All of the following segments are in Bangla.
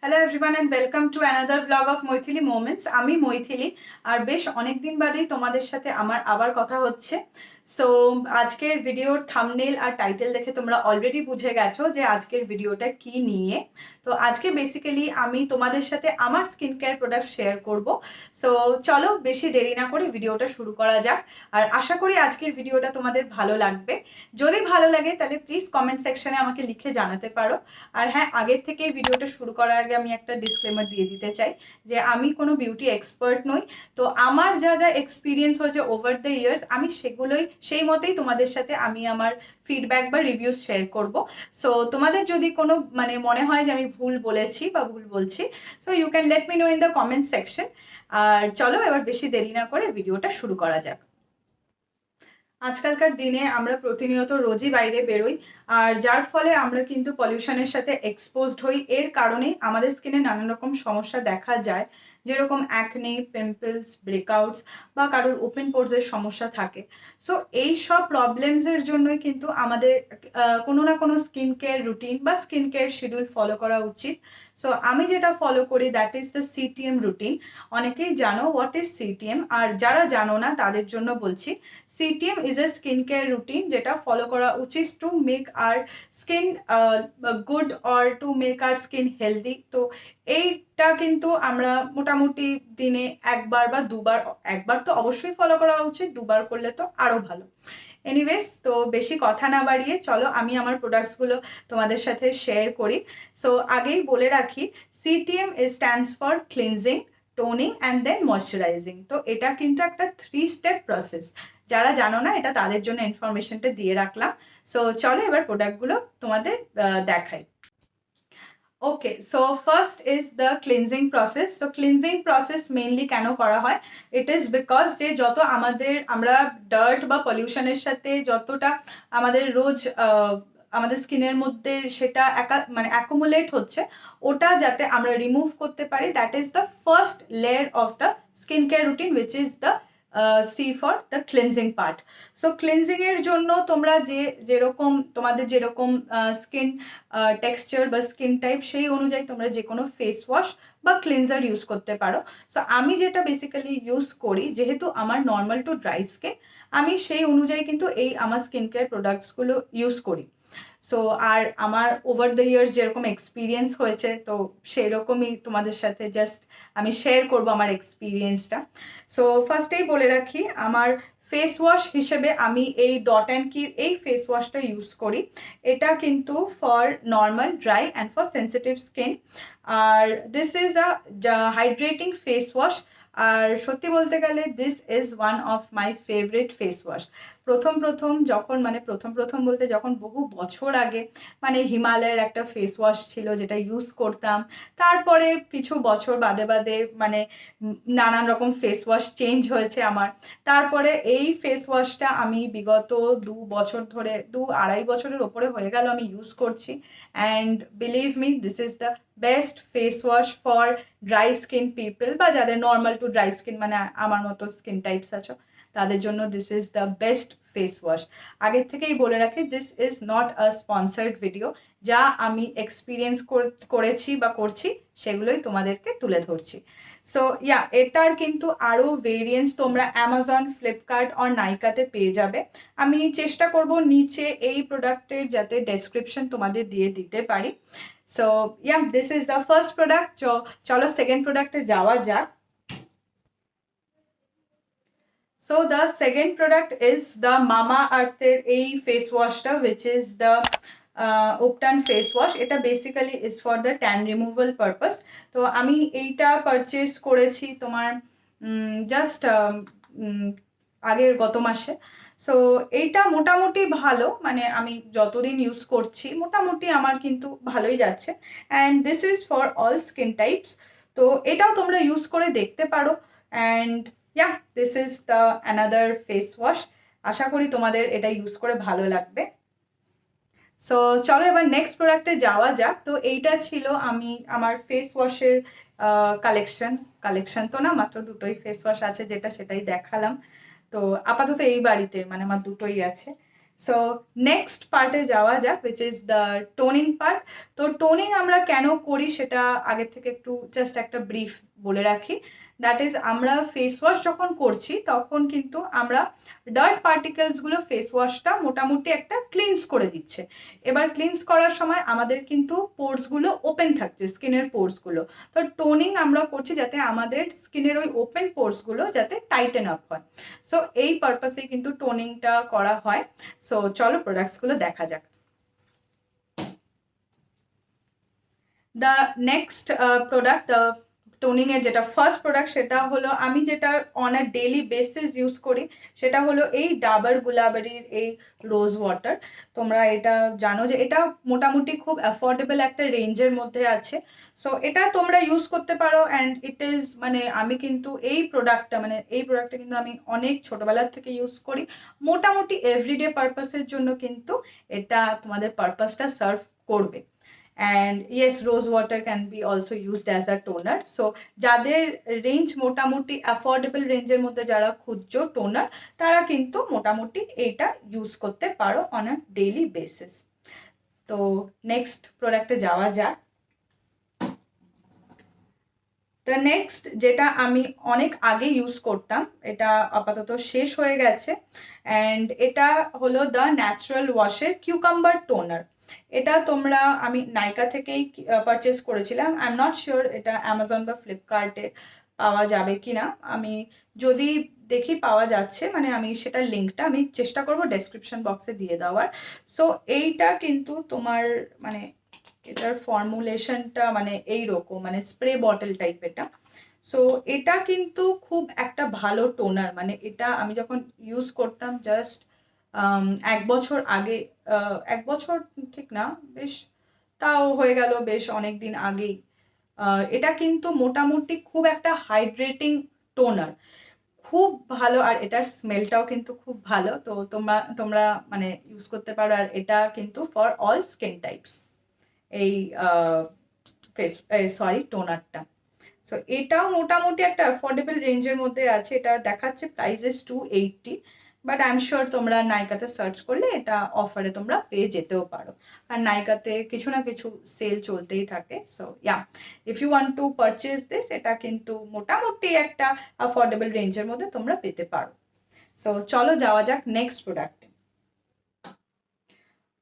Hello everyone and welcome to another blog of Maithili moments. আমি মৈথিলি, আর বেশ অনেক দিন বাদেই তোমাদের সাথে আমার আবার কথা হচ্ছে। সো আজকের ভিডিওর থাম্বনেল আর টাইটেল দেখে তোমরা অলরেডি বুঝে গেছো যে আজকের ভিডিওটা কি নিয়ে। তো আজকে বেসিক্যালি আমি তোমাদের সাথে আমার স্কিন কেয়ার প্রোডাক্ট শেয়ার করব। সো চলো বেশি দেরি না করে ভিডিওটা শুরু করা যাক। আর আশা করি আজকের ভিডিওটা তোমাদের ভালো লাগবে। যদি ভালো লাগে তাহলে প্লিজ কমেন্ট সেকশনে আমাকে লিখে জানাতে পারো। আর হ্যাঁ, আগের থেকে ভিডিওটা শুরু করার আগে আমি একটা ডিসক্লেমার দিয়ে দিতে চাই যে আমি কোনো বিউটি এক্সপার্ট নই। তো আমার যা যা এক্সপিরিয়েন্স হয়েছে ওভার দ্য ইয়ার্স, আমি সেগুলোই সেই মতেই তোমাদের সাথে আমি আমার ফিডব্যাক বা রিভিউস শেয়ার করব। সো তোমাদের যদি কোনো মনে হয় যে আমি ভুল বলেছি বা ভুল বলছি, so you can let me know in the comment section. আর চলো এবার বেশি দেরি না করে ভিডিওটা শুরু করা যাক। আজকালকার দিনে আমরা প্রতিনিয়ত রোজই বাইরে বেরোই, আর যার ফলে আমরা কিন্তু পলিউশনের সাথে এক্সপোজড হই। এর কারণে আমাদের স্কিনে নানান রকম সমস্যা দেখা যায়, যেরকম অ্যাকনে, পিম্পলস, ব্রেকআউটস বা কারোর ওপেন পোরসের সমস্যা থাকে। সো এই সব প্রবলেমসের জন্যই কিন্তু আমাদের কোনো না কোনো স্কিন কেয়ার রুটিন বা স্কিন কেয়ার শিডিউল ফলো করা উচিত। সো আমি যেটা ফলো করি that is the CTM routine. অনেকেই জানো হোয়াট ইজ সিটিএম, আর যারা জানো না তাদের জন্য বলছি। CTM is a skin care routine যেটা ফলো করা উচিত to make our skin good or to make our skin healthy. তো এইটা কিন্তু আমরা মোটামুটি দিনে একবার বা দুবার, একবার তো অবশ্যই ফলো করা উচিত, দুবার করলে তো আরও ভালো। এনিওয়েজ, তো বেশি কথা না বাড়িয়ে চলো আমি আমার প্রোডাক্টসগুলো তোমাদের সাথে শেয়ার করি। সো আগেই বলে রাখি, CTM stands for cleansing, toning and then moisturising. তো এটা কিন্তু একটা 3 স্টেপ প্রসেস। যারা জানো না এটা তাদের জন্য ইনফরমেশনটা দিয়ে রাখলাম। সো চলো এবার প্রোডাক্টগুলো তোমাদের দেখাই। Okay, so first is the cleansing process. তো ক্লিনজিং প্রসেস মেইনলি কেন করা হয়? ইট ইজ বিকজ যে যত আমরা ডার্ট বা পলিউশনের সাথে যতটা আমাদের রোজ আমাদের স্কিনের মধ্যে সেটা অ্যাকুমুলেট হচ্ছে, ওটা যাতে আমরা রিমুভ করতে পারি, that is the first layer of the skin care routine, which is the sea for the cleansing part. So cleansing এর জন্য তোমরা তোমাদের যেরকম স্কিন টেক্সচার বা স্কিন টাইপ, সেই অনুযায়ী তোমরা যে কোনো ফেস ওয়াশ বা ক্লিনজার ইউজ করতে পারো। সো আমি যেটা বেসিক্যালি ইউজ করি, যেহেতু আমার নর্মাল টু ড্রাই স্কিন, আমি সেই অনুযায়ী কিন্তু আমার স্কিন কেয়ার প্রোডাক্টসগুলো ইউজ করি। সো আর আমার ওভার দ্য ইয়ার্স যেরকম এক্সপিরিয়েন্স হয়েছে, তো সেরকমই তোমাদের সাথে জাস্ট আমি শেয়ার করব আমার এক্সপিরিয়েন্সটা। সো ফার্স্টেই বলে রাখি, আমার ফেস ওয়াশ হিসেবে আমি এই ডট অ্যান্ড কির এই ফেস ওয়াশটা ইউজ করি। এটা কিন্তু for normal, dry and for sensitive skin. আর this is a hydrating face wash. আর সত্যি বলতে গেলে this is one of my favourite face wash. প্রথম বলতে যখন বহু বছর আগে হিমালয়ের একটা ফেস ওয়াশ ছিল যেটা ইউজ করতাম। তারপরে কিছু বছর বাদে বাদে নানান রকম ফেস ওয়াশ চেঞ্জ হয়েছে আমার। তারপরে এই ফেস ওয়াশটা আমি বিগত 2 বছর ধরে, 2-2.5 বছরের ওপরে হয়ে গেল আমি ইউজ করছি। And believe me, this is the best face wash for dry skin people, বা যাদের নর্মাল টু ড্রাই স্কিন, আমার মতো স্কিন টাইপস আছো, তাদের জন্য this is the best face wash. আগের থেকেই বলে রাখি, this is not a sponsored video. যা আমি এক্সপিরিয়েন্স করেছি বা করছি সেগুলোই তোমাদেরকে তুলে ধরছি। সো এটার কিন্তু আরও ভেরিয়েন্টস তোমরা অ্যামাজন, ফ্লিপকার্ট আর নাইকাতে পেয়ে যাবে। আমি চেষ্টা করব নিচে এই প্রোডাক্টের যাতে ডেসক্রিপশন তোমাদের দিয়ে দিতে পারি। So this is the first product. চলো সেকেন্ড প্রোডাক্টে যাওয়া যাক। So the second product is the Mamaearth এই face washটা, which is the Upton face wash. এটা basically is for the tan removal purpose. তো আমি এইটা পারচেস করেছি তোমার জাস্ট আগের গত মাসে। সো এইটা মোটামুটি ভালো, আমি যতদিন ইউজ করছি মোটামুটি আমার কিন্তু ভালোই যাচ্ছে। And this is for all skin types. তো এটাও তোমরা ইউজ করে দেখতে পারো। And this is the another face wash. আশা করি তোমাদের এটা ইউজ করে ভালো লাগবে। সো চলো এবার নেক্সট প্রোডাক্টে যাওয়া যাক। তো এইটা ছিল আমার ফেস ওয়াশের কালেকশন তো না, মাত্র দুটোই ফেস ওয়াশ আছে, সেটাই দেখালাম। তো আপাতত এই বাড়িতে আমার দুটোই আছে। সো নেক্সট পার্টে যাওয়া যাক, which is the toning part. তো টোনিং আমরা কেন করি সেটা আগে থেকে একটু জাস্ট একটা ব্রিফ বলে রাখি। দ্যাট ইজ, আমরা ফেস ওয়াশ যখন করছি তখন কিন্তু আমরা ডার্ট পার্টিকেলসগুলো ফেস ওয়াশটা মোটামুটি একটা ক্লিনস করে দিচ্ছে। এবার ক্লিনস করার সময় আমাদের কিন্তু পোর্সগুলো ওপেন থাকছে, স্কিনের পোর্সগুলো। তো টোনিং আমরা করছি যাতে আমাদের স্কিনের ওই ওপেন পোর্সগুলো যাতে টাইটেন আপ হয়। সো এই পারপাসে কিন্তু টোনিংটা করা হয়। সো চলো প্রোডাক্টসগুলো দেখা যাক। দ্য নেক্সট প্রোডাক্ট, টোনিং এর যেটা ফার্স্ট প্রোডাক্ট সেটা হলো, আমি যেটা on a daily basis use করি সেটা হলো এই ডাবর গুলাবারির এই রোজ ওয়াটার। তোমরা এটা জানো যে এটা মোটামুটি খুব অ্যাফোর্ডেবল একটা রেঞ্জের মধ্যে আছে। সো এটা তোমরা ইউজ করতে পারো। অ্যান্ড ইট ইজ, মানে আমি কিন্তু এই প্রোডাক্টটা কিন্তু আমি অনেক ছোটবেলার থেকে ইউজ করি। মোটামুটি এভরিডে পারপাসের জন্য কিন্তু এটা তোমাদের পারপাসটা সার্ভ করবে। and yes, rose water can be also used as a toner. So যাদের রেঞ্জ মোটামুটি অ্যাফোর্ডেবল রেঞ্জের মধ্যে যারা খুঁজছো টোনার, তারা কিন্তু মোটামুটি এইটা ইউজ করতে পারো অন আ ডেইলি বেসিস। তো নেক্সট প্রোডাক্টে যাওয়া যাক। দ্য নেক্সট, যেটা আমি অনেক আগে ইউজ করতাম, এটা আপাতত শেষ হয়ে গেছে, অ্যান্ড এটা হলো দ্য ন্যাচারাল ওয়াশের কিউকাম্বার টোনার। এটা তোমরা, আমি নাইকা থেকেই পারচেস করেছিলাম। আই এম নট শিওর এটা অ্যামাজন বা ফ্লিপকার্টে পাওয়া যাবে কি না। আমি যদি দেখি পাওয়া যাচ্ছে, মানে আমি সেটার লিঙ্কটা আমি চেষ্টা করবো ডেসক্রিপশন বক্সে দিয়ে দেওয়ার। সো এইটা কিন্তু তোমার, মানে এটার ফর্মুলেশনটা মানে এইরকম, মানে স্প্রে বটল টাইপ এটা। সো এটা কিন্তু খুব একটা ভালো টোনার, মানে এটা আমি যখন ইউজ করতাম জাস্ট 1 বছর আগে, 1 বছর ঠিক না, বেশ তাও হয়ে গেল, বেশ অনেক দিন আগেই। এটা কিন্তু মোটামুটি খুব একটা হাইড্রেটিং টোনার, খুব ভালো। আর এটার স্মেলটাও কিন্তু খুব ভালো। তো তোমরা মানে ইউজ করতে পারো। আর এটা কিন্তু ফর অল স্কিন টাইপস, এই টোনারটা। সো এটাও মোটামুটি একটা অ্যাফোর্ডেবল রেঞ্জের মধ্যে আছে। এটা দেখাচ্ছে prices 280, but I am sure তোমরা নাইকাতে সার্চ করলে এটা অফারে তোমরা পেয়ে যেতেও পারো। আর নাইকাতে কিছু না কিছু সেল চলতেই থাকে। So yeah, if you want to purchase this, এটা কিন্তু মোটামুটি একটা অ্যাফোর্ডেবল রেঞ্জের মধ্যে তোমরা পেতে পারো। সো চলো যাওয়া যাক নেক্সট প্রোডাক্টে।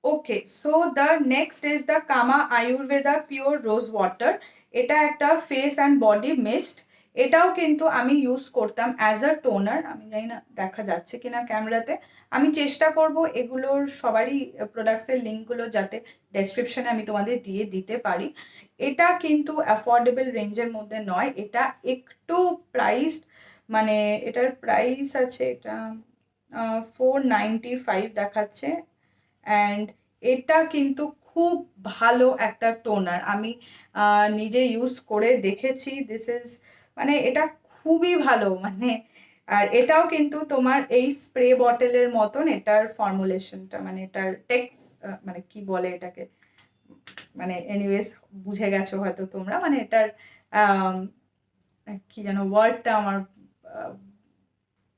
Okay, so the next is the Kama Ayurveda pure rose water. এটা একটা ফেস অ্যান্ড বডি মিস্ট। এটাও কিন্তু আমি ইউজ করতাম অ্যাজ আ টোনার। আমি জানি না দেখা যাচ্ছে কিনা ক্যামেরাতে। আমি চেষ্টা করব এগুলোর সবারই প্রোডাক্টসের লিঙ্কগুলো যাতে ডেসক্রিপশনে আমি তোমাদের দিয়ে দিতে পারি। এটা কিন্তু অ্যাফোর্ডেবল রেঞ্জের মধ্যে নয়, এটা একটু প্রাইস, মানে এটার প্রাইস আছে, এটা 495 দেখাচ্ছে। অ্যান্ড এটা কিন্তু খুব ভালো একটা টোনার, আমি নিজে ইউজ করে দেখেছি। দিস ইজ, মানে এটা খুবই ভালো, মানে আর এটাও কিন্তু তোমার এই স্প্রে বটলের মতন এটার ফর্মুলেশনটা, মানে এটার টেক্স, মানে কি বলে এটাকে, মানে এনিওয়েজ বুঝে গেছো হয়তো তোমরা, মানে এটার কি যেন ওয়ার্ডটা আমার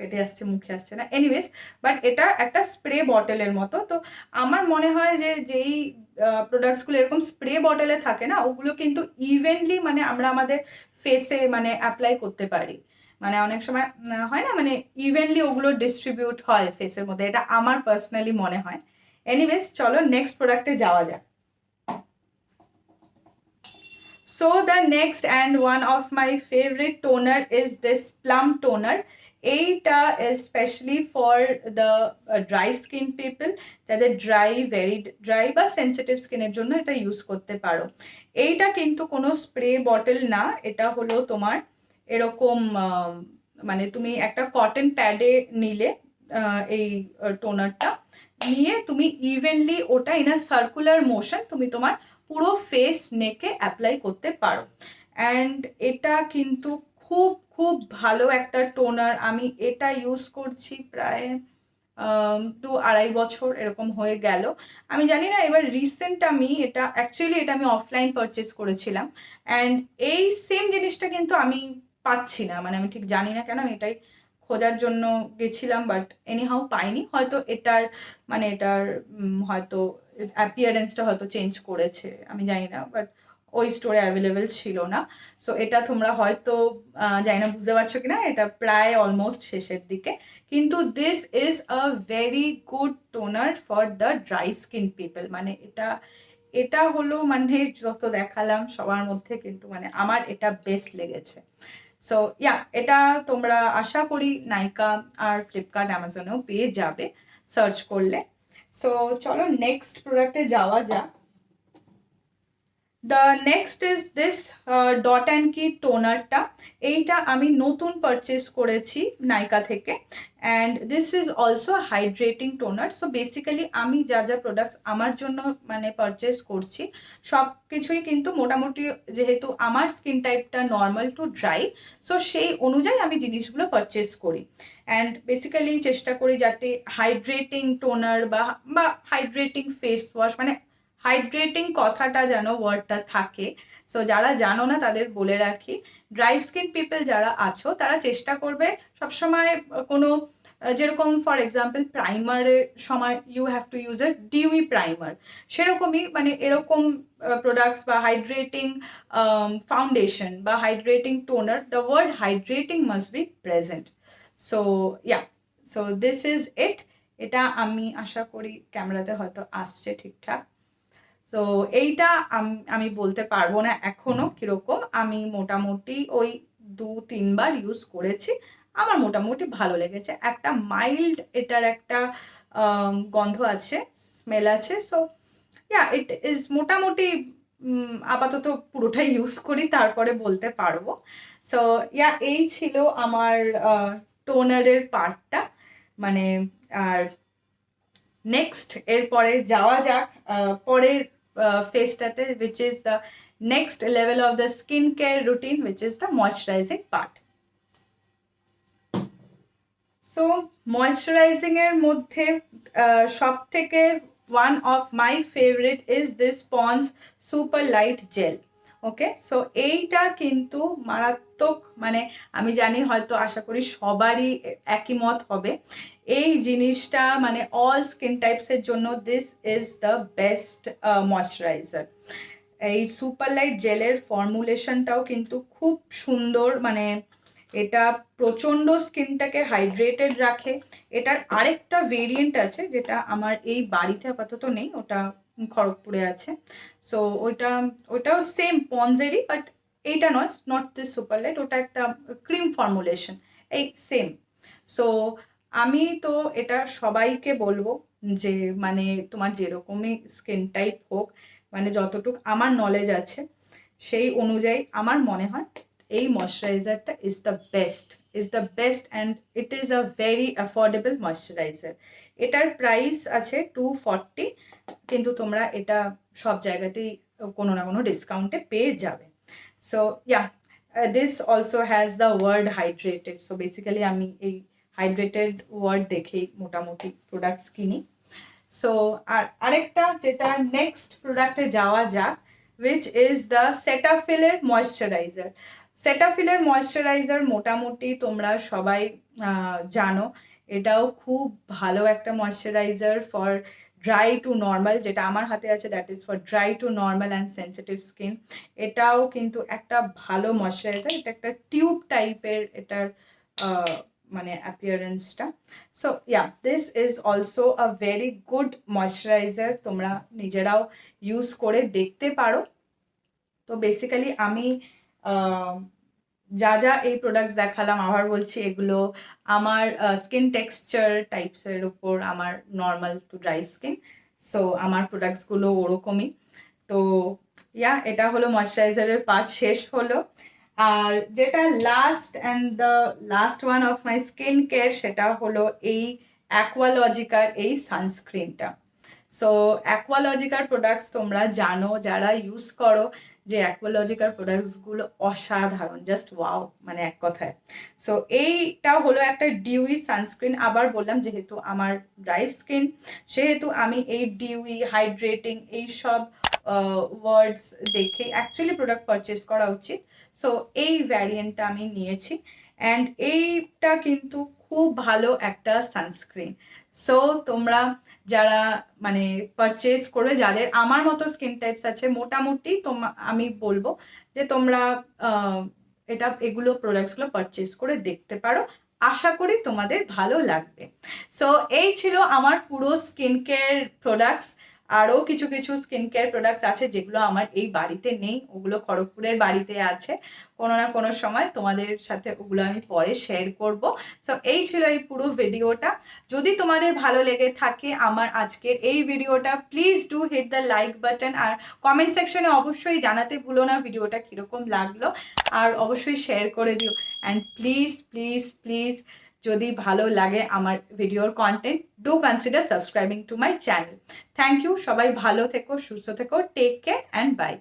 পেটে আসছে, মুখে আসছে না, এনিওয়েজ। বাট এটা একটা স্প্রে বটলের মতো। তো আমার মনে হয় যে যেই প্রোডাক্টসগুলো এরকম স্প্রে বটলে থাকে না, ওগুলো কিন্তু ইভেনলি মানে আমরা আমাদের ফেসে মানে অ্যাপ্লাই করতে পারি। মানে অনেক সময় হয় না, মানে ইভেনলি ওগুলো ডিস্ট্রিবিউট হয় ফেসের মধ্যে, এটা আমার পার্সোনালি মনে হয়। এনিওয়েজ চলো নেক্সট প্রোডাক্টে যাওয়া যাক। So the next and one of my favorite toner is this plum toner. এইটা specially for the dry skin people, যাদের ভেরি ড্রাই বা সেন্সিটিভ স্কিনের জন্য এটা ইউজ করতে পারো। এইটা কিন্তু কোনো স্প্রে বটল না, এটা হলো তোমার এরকম, মানে তুমি একটা কটন প্যাডে নিলে এই টোনারটা নিয়ে তুমি ইভেনলি ওটা ইন আ সার্কুলার মোশন তুমি তোমার পুরো ফেস নেকে অ্যাপ্লাই করতে পারো। অ্যান্ড এটা কিন্তু খুব খুব ভালো একটা টোনার। আমি এটা ইউজ করছি প্রায় 2-2.5 বছর এরকম হয়ে গেল। আমি জানি না, এবার রিসেন্ট আমি এটা অ্যাকচুয়ালি এটা আমি অফলাইন পারচেস করেছিলাম। অ্যান্ড এই সেম জিনিসটা কিন্তু আমি পাচ্ছি না, মানে আমি ঠিক জানি না কেন, আমি এটাই খোঁজার জন্য গেছিলাম, বাট এনিহাউ পাইনি। হয়তো এটার মানে এটার হয়তো অ্যাপিয়ারেন্সটা হয়তো চেঞ্জ করেছে, আমি জানি না, বাট ওই স্টোরে অ্যাভেলেবেল ছিল না। সো এটা তোমরা হয়তো জানি না বুঝতে পারছো কিনা, এটা প্রায় অলমোস্ট শেষের দিকে। কিন্তু this is a very good toner for the dry skin people. মানে এটা হলো মানে যত দেখালাম সবার মধ্যে কিন্তু মানে আমার এটা বেস্ট লেগেছে। সো ইয়া, এটা তোমরা আশা করি নাইকা আর ফ্লিপকার্ট অ্যামাজনেও পেয়ে যাবে সার্চ করলে। সো চলো নেক্সট প্রোডাক্টে যাওয়া যাক। The next is this dot and কি টোনারটা। এইটা আমি নতুন পারচেস করেছি নাইকা থেকে, and this is also hydrating toner. So basically আমি যা যা প্রোডাক্টস আমার জন্য মানে পারচেস করছি সব কিছুই কিন্তু মোটামুটি, যেহেতু আমার স্কিন টাইপটা নর্মাল টু ড্রাই, সো সেই অনুযায়ী আমি জিনিসগুলো পারচেস করি। অ্যান্ড বেসিক্যালি চেষ্টা করি যাতে হাইড্রেটিং টোনার বা হাইড্রেটিং ফেস ওয়াশ, মানে হাইড্রেটিং কথাটা যেন ওয়ার্ডটা থাকে। সো যারা জানো না তাদের বলে রাখি, ড্রাই স্কিন পিপল যারা আছো তারা চেষ্টা করবে সবসময় কোনো যেরকম ফর এক্সাম্পল প্রাইমারের সময় you have to use a dewy primer, সেরকমই মানে এরকম প্রোডাক্টস বা হাইড্রেটিং ফাউন্ডেশন বা hydrating toner, the word hydrating must be present. So yeah, so this is it. এটা আমি আশা করি ক্যামেরাতে হয়তো আসছে ঠিকঠাক। তো এইটা আমি বলতে পারবো না এখনো কিরকম, আমি মোটামুটি ওই 2-3 বার ইউজ করেছি, আমার মোটামুটি ভালো লেগেছে। একটা মাইল্ড এটার একটা গন্ধ আছে, স্মেল আছে। সো ইয়া, ইট ইজ মোটামুটি আপাতত পুরোটাই ইউজ করি তারপরে বলতে পারবো। সো ইয়া, এই ছিল আমার টোনারের পার্টটা। মানে আর নেক্সট এরপরে যাওয়া যাক পরের ফেজটাতে, which is the next level of the skincare routine, which is the moisturizing part. So moisturising এর মধ্যে সব থেকে one of my favorite is this Pond's Super Light Gel. Okay, so এইটা কিন্তু মারাত্মক, মানে আমি জানি হয়তো আশা করি সবারই একই মত হবে। এই জিনিসটা মানে অল স্কিন টাইপসের জন্য this is the best moisturiser. এই সুপার লাইট জেলের ফর্মুলেশনটাও কিন্তু খুব সুন্দর, মানে এটা প্রচণ্ড স্কিনটাকে হাইড্রেটেড রাখে। এটার আরেকটা ভেরিয়েন্ট আছে যেটা আমার এই বাড়িতে আপাতত নেই, ওটা খড়গপুরে আছে। সো ওইটাও সেম পন্সেরই, বাট এইটা নয়, নট দিস সুপার লাইট, ওটা একটা ক্রিম ফর্মুলেশন, এই সেম। সো আমি তো এটা সবাইকে বলবো যে মানে তোমার যেরকমই স্কিন টাইপ হোক, মানে যতটুকু আমার নলেজ আছে সেই অনুযায়ী আমার মনে হয় এই ময়শ্চারাইজারটা is the best and it is a very affordable moisturiser. এটার প্রাইস আছে 240, কিন্তু তোমরা এটা সব জায়গাতেই কোনো না কোনো ডিসকাউন্টে পেয়ে যাবে। So yeah, this also has the word hydrated. So basically আমি এই হাইড্রেটেড ওয়ার্ড দেখেই মোটামুটি প্রোডাক্টস কিনি। সো আরেকটা যেটা নেক্সট প্রোডাক্টে যাওয়া যাক, which is the সেটাফিলের ময়শ্চারাইজার। সেটাফিলের ময়শ্চারাইজার মোটামুটি তোমরা সবাই জানো, এটাও খুব ভালো একটা moisturiser for dry to normal, যেটা আমার হাতে আছে that is for dry to normal and sensitive skin. এটাও কিন্তু একটা ভালো ময়শ্চারাইজার, এটা একটা টিউব টাইপের এটার মানে অ্যাপিয়ারেন্সটা। So yeah, this is also a very good moisturiser, তোমরা নিজেরাও ইউজ করে দেখতে পারো। তো বেসিক্যালি আমি যা যা এই প্রোডাক্টস দেখালাম আবার বলছি, এগুলো আমার স্কিন টেক্সচার টাইপসের উপর, আমার normal to dry skin, so আমার প্রোডাক্টসগুলো ওরকমই। তো ইয়া, এটা হলো ময়শ্চারাইজারের পার্ট শেষ হলো। আর যেটা last one of my skin care, সেটা হলো এই অ্যাকোয়ালজিকার এই সানস্ক্রিনটা। সো অ্যাকোয়ালজিকার প্রোডাক্টস তোমরা জানো যারা ইউজ করো, যে অ্যাকোয়ালজিকার প্রোডাক্টসগুলো অসাধারণ, জাস্ট ওয়াও, মানে এক কথায়। সো এইটা হলো একটা ডিউই সানস্ক্রিন। আবার বললাম যেহেতু আমার ড্রাই স্কিন, সেহেতু আমি এই ডিউই হাইড্রেটিং এইসব ওয়ার্ডস দেখে অ্যাকচুয়ালি প্রোডাক্ট পারচেস করা উচিত। সো এই ভ্যারিয়েন্টটা আমি নিয়েছি, অ্যান্ড এইটা কিন্তু খুব ভালো একটা সানস্ক্রিন। সো তোমরা যারা মানে পারচেজ করবে, যাদের আমার মতো স্কিন টাইপস আছে, মোটামুটি আমি বলবো যে তোমরা এগুলো প্রোডাক্টসগুলো পারচেজ করে দেখতে পারো। আশা করি তোমাদের ভালো লাগবে। সো এই ছিল আমার পুরো স্কিন কেয়ার প্রোডাক্টস। আরও কিছু কিছু স্কিন কেয়ার প্রোডাক্টস আছে যেগুলো আমার এই বাড়িতে নেই, ওগুলো খড়গপুরের বাড়িতে আছে। কোনো না কোনো সময় তোমাদের সাথে ওগুলো আমি পরে শেয়ার করব। সো এই ছিল এই পুরো ভিডিওটা। যদি তোমাদের ভালো লেগে থাকে আমার আজকের এই ভিডিওটা, please do hit the like button, আর কমেন্ট সেকশনে অবশ্যই জানাতে ভুলো না ভিডিওটা কীরকম লাগলো, আর অবশ্যই শেয়ার করে দিও। অ্যান্ড প্লিজ প্লিজ প্লিজ, যদি ভালো লাগে আমার ভিডিওর content, do consider subscribing to my channel. Thank you. সবাই ভালো থেকো, সুস্থ থেকো, টেক কেয়ার অ্যান্ড বাই।